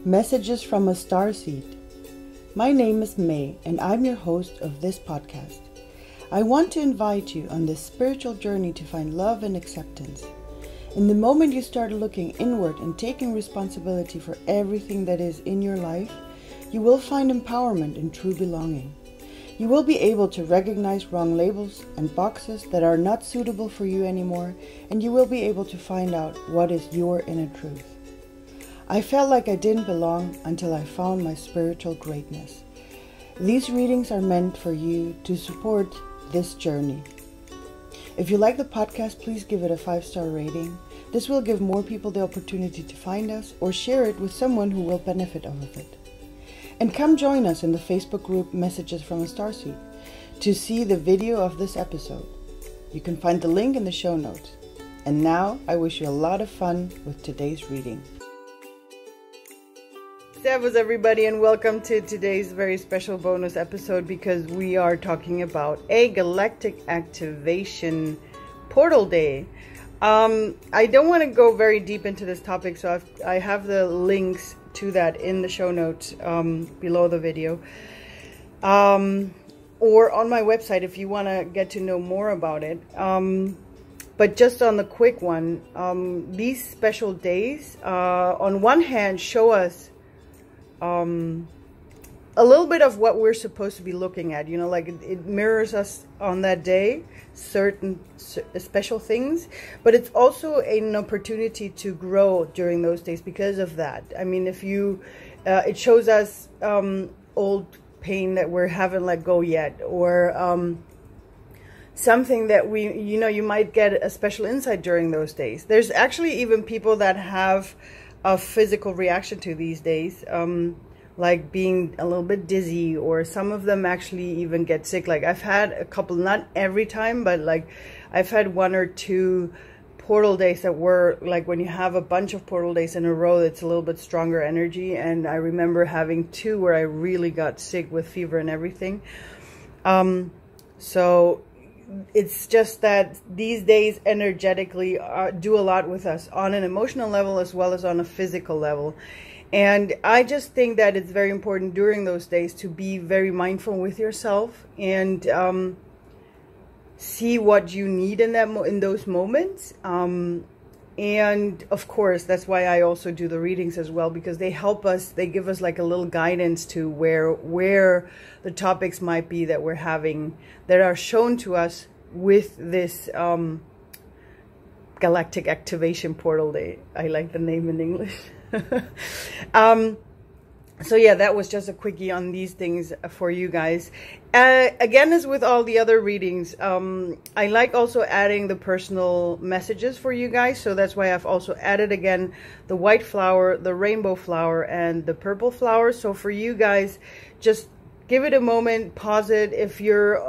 Messages from a Starseed. My name is Mei, and I'm your host of this podcast. I want to invite you on this spiritual journey to find love and acceptance. In the moment you start looking inward and taking responsibility for everything that is in your life, you will find empowerment and true belonging. You will be able to recognize wrong labels and boxes that are not suitable for you anymore, and you will be able to find out what is your inner truth. I felt like I didn't belong until I found my spiritual greatness. These readings are meant for you to support this journey. If you like the podcast, please give it a 5-star rating. This will give more people the opportunity to find us or share it with someone who will benefit off of it. And come join us in the Facebook group Messages from a Starseed to see the video of this episode. You can find the link in the show notes. And now I wish you a lot of fun with today's reading. Servus everybody, and welcome to today's very special bonus episode because we are talking about a galactic activation portal day. I don't want to go very deep into this topic, so I have the links to that in the show notes below the video, or on my website if you want to get to know more about it. But just on the quick one, these special days on one hand show us a little bit of what we're supposed to be looking at, like it mirrors us on that day, certain special things, but it's also an opportunity to grow during those days because of that. I mean, if you, it shows us old pain that we haven't let go yet, or something that you might get a special insight during those days. There's actually even people that have a physical reaction to these days, like being a little bit dizzy, or some of them actually even get sick. Like I've had a couple, not every time, but like I've had 1 or 2 portal days that were like, when you have a bunch of portal days in a row, it's a little bit stronger energy. And I remember having 2 where I really got sick with fever and everything. So it's just that these days energetically do a lot with us on an emotional level as well as on a physical level. And I just think that it's very important during those days to be very mindful with yourself and see what you need in those moments. And of course, that's why I also do the readings as well, because they help us, they give us like a little guidance to where the topics might be that we're having, that are shown to us with this galactic activation portal day. I like the name in English. So yeah, that was just a quickie on these things for you guys. Again, as with all the other readings, I like also adding the personal messages for you guys. So that's why I've also added again the white flower, the rainbow flower, and the purple flower. So for you guys, just give it a moment, pause it. If you're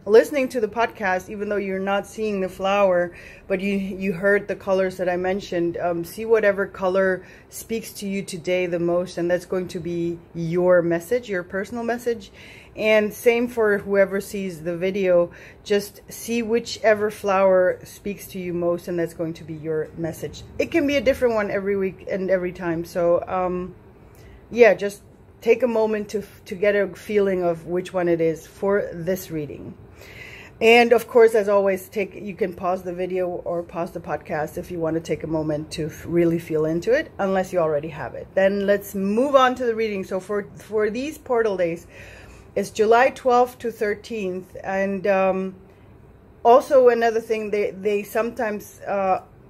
listening to the podcast, even though you're not seeing the flower, but you heard the colors that I mentioned, see whatever color speaks to you today the most, and that's going to be your message, your personal message. And same for whoever sees the video, just see whichever flower speaks to you most, and that's going to be your message. It can be a different one every week and every time. So yeah, just take a moment to get a feeling of which one it is for this reading. And of course, as always, you can pause the video or pause the podcast if you want to take a moment to really feel into it, unless you already have it. Then let's move on to the reading. So for these portal days, it's July 12th to 13th. And also another thing, they sometimes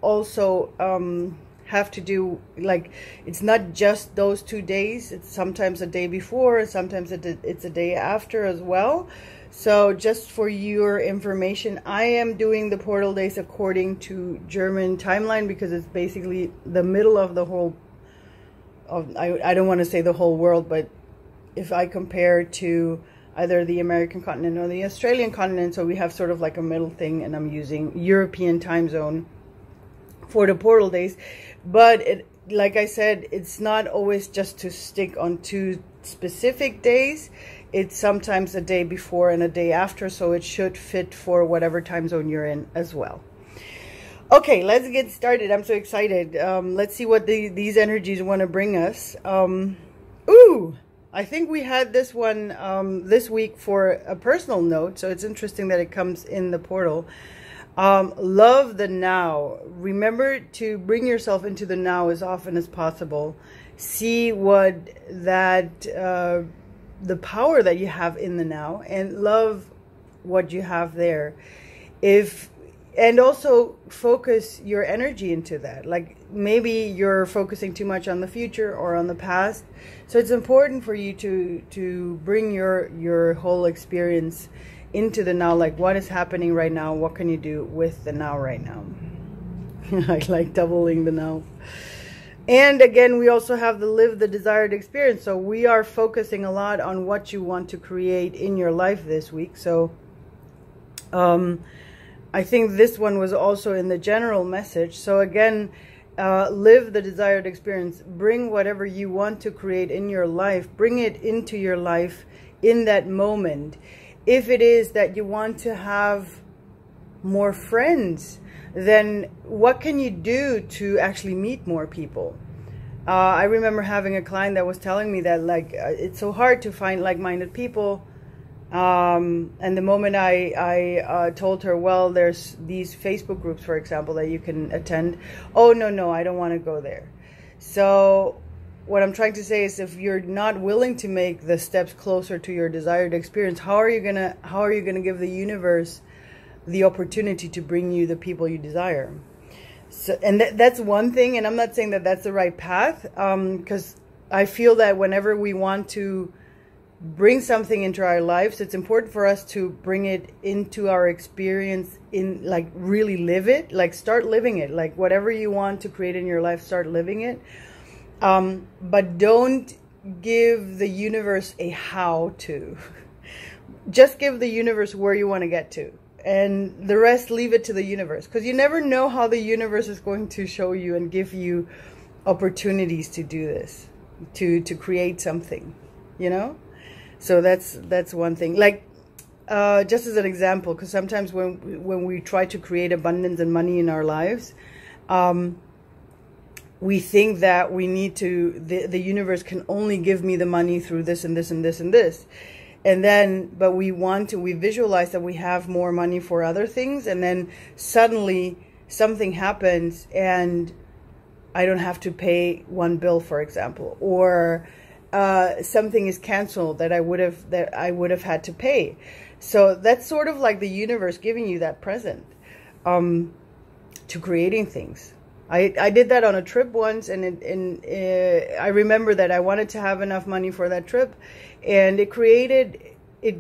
also have to do, like, it's not just those 2 days. It's sometimes a day before, and sometimes it's a day after as well. So just for your information, I am doing the portal days according to German timeline, because it's basically the middle of the whole I don't want to say the whole world, but if I compare to either the American continent or the Australian continent, so we have sort of like a middle thing, and I'm using European time zone for the portal days. But like I said, it's not always just to stick on 2 specific days. It's sometimes a day before and a day after, so it should fit for whatever time zone you're in as well. Okay, let's get started. I'm so excited. Let's see what these energies want to bring us. Ooh, I think we had this one this week for a personal note, so it's interesting that it comes in the portal. Love the now. Remember to bring yourself into the now as often as possible. See what the power that you have in the now, and love what you have there. And also focus your energy into that. Like maybe you're focusing too much on the future or on the past. So it's important for you to bring your whole experience into the now. Like what is happening right now? What can you do with the now right now? I like doubling the now. And again, we also have the live the desired experience. So we are focusing a lot on what you want to create in your life this week. So I think this one was also in the general message. So again, live the desired experience. Bring whatever you want to create in your life. Bring it into your life in that moment. If it is that you want to have more friends, then what can you do to actually meet more people? I remember having a client that was telling me that like it's so hard to find like-minded people. And the moment I told her, well, there's these Facebook groups, for example, that you can attend. Oh, no, I don't want to go there. So what I'm trying to say is if you're not willing to make the steps closer to your desired experience, how are you gonna give the universe the opportunity to bring you the people you desire? So, and that's one thing. And I'm not saying that that's the right path, because I feel that whenever we want to bring something into our lives, it's important for us to bring it into our experience, in like really live it, like start living it, like whatever you want to create in your life, start living it. But don't give the universe a how to. Just give the universe where you want to get to, and the rest leave it to the universe, because you never know how the universe is going to show you and give you opportunities to do this, to create something, you know. So that's one thing. Like just as an example, because sometimes when we try to create abundance and money in our lives, we think that we need to, the universe can only give me the money through this and this and this and this. And then, but we visualize that we have more money for other things, and then suddenly something happens and I don't have to pay one bill, for example, or something is canceled that I would have had to pay. So that's sort of like the universe giving you that present to creating things. I did that on a trip once, and I remember that I wanted to have enough money for that trip, and it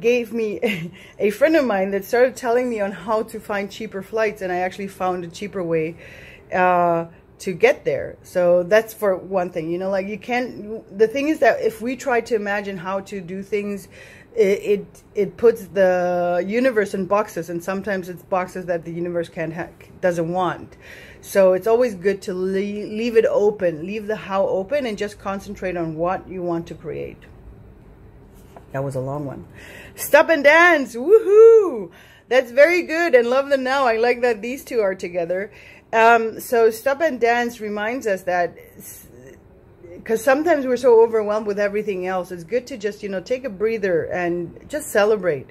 gave me a friend of mine that started telling me on how to find cheaper flights, and I actually found a cheaper way to get there. So that's for one thing, you know, like you can't, the thing is that if we try to imagine how to do things, it puts the universe in boxes, and sometimes it's boxes that the universe doesn't want. So it's always good to leave it open, leave the how open, and just concentrate on what you want to create. That was a long one. Stop and dance. Woohoo! That's very good. And love the now. I like that these two are together. So stop and dance reminds us that, because sometimes we're so overwhelmed with everything else, it's good to just, you know, take a breather and just celebrate.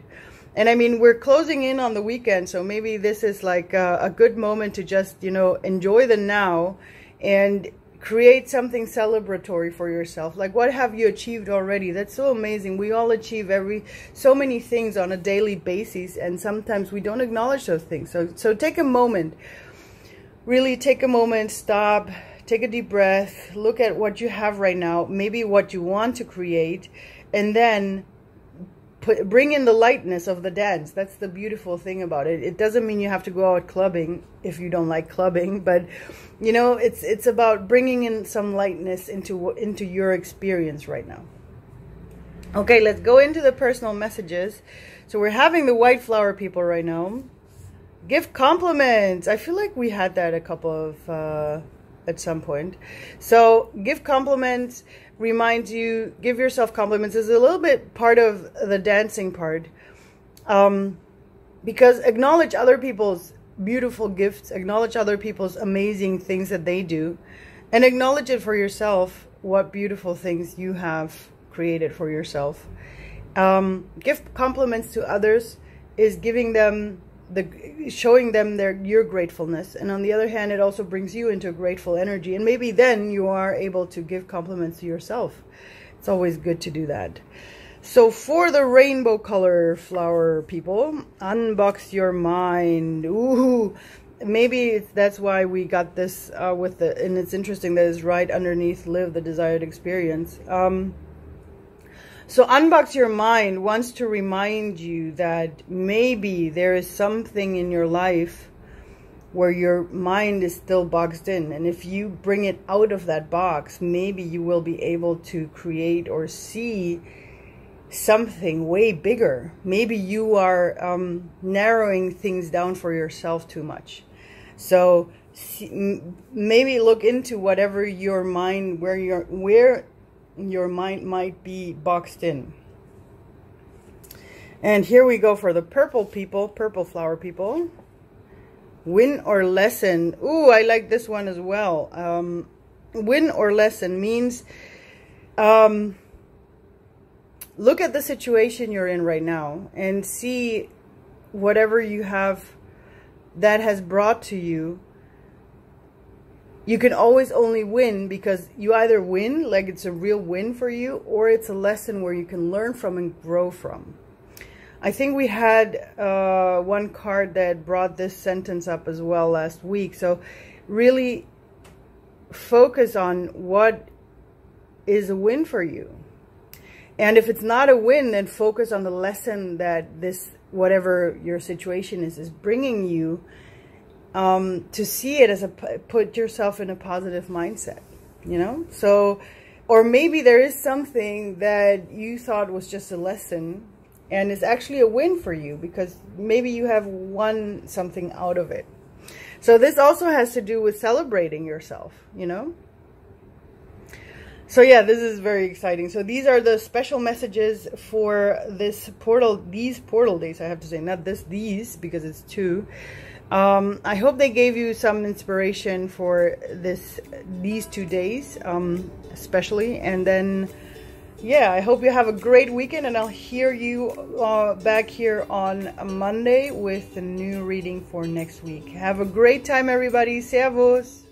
And I mean, we're closing in on the weekend, so maybe this is like a good moment to just, you know, enjoy the now and create something celebratory for yourself. Like, what have you achieved already? That's so amazing. We all achieve so many things on a daily basis, and sometimes we don't acknowledge those things. So take a moment. Really take a moment, stop, take a deep breath, look at what you have right now, maybe what you want to create, and then bring in the lightness of the dance. That's the beautiful thing about it. It doesn't mean you have to go out clubbing if you don't like clubbing, but you know, it's about bringing in some lightness into your experience right now. Okay, let's go into the personal messages. So we're having the white flower people right now. Give compliments. I feel like we had that a couple of at some point. So give compliments, reminds you, give yourself compliments is a little bit part of the dancing part, because acknowledge other people's beautiful gifts, acknowledge other people's amazing things that they do, and acknowledge it for yourself, what beautiful things you have created for yourself. Give compliments to others is giving them showing them your gratefulness, and on the other hand, it also brings you into a grateful energy, and maybe then you are able to give compliments to yourself. It's always good to do that. So for the rainbow color flower people, unbox your mind. Ooh, maybe that's why we got this with the, and it's interesting that it's right underneath live the desired experience. So unbox your mind wants to remind you that maybe there is something in your life where your mind is still boxed in. And if you bring it out of that box, maybe you will be able to create or see something way bigger. Maybe you are narrowing things down for yourself too much. So maybe look into whatever your mind, where your mind might be boxed in. And here we go for the purple people, purple flower people. Win or lesson. Ooh, I like this one as well. Win or lesson means look at the situation you're in right now and see whatever you have that has brought to you. You can always only win because you either win, like it's a real win for you, or it's a lesson where you can learn from and grow from. I think we had one card that brought this sentence up as well last week. So really focus on what is a win for you. And if it's not a win, then focus on the lesson that this, whatever your situation is bringing you. To see it as put yourself in a positive mindset, you know? So, or maybe there is something that you thought was just a lesson and is actually a win for you because maybe you have won something out of it. So this also has to do with celebrating yourself, you know? So yeah, this is very exciting. So these are the special messages for this portal, these portal days, I have to say, not these, because it's 2. I hope they gave you some inspiration for these 2 days, especially. And then, yeah, I hope you have a great weekend, and I'll hear you back here on Monday with the new reading for next week. Have a great time, everybody. Servus.